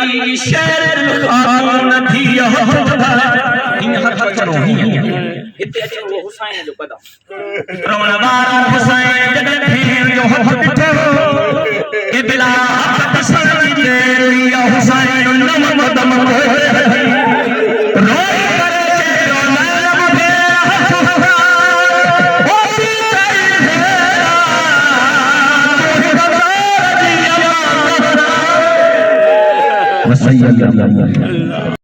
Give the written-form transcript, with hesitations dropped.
अली शेर खातून थी इन हर चलो इते अचो हुसैन जो कदम रोण वारो हुसैन जद फेर जो हथ पिठो ए बिला पसंद जे या हुसैन नम कदम रोए करे जो नैन मुझे ओ सही है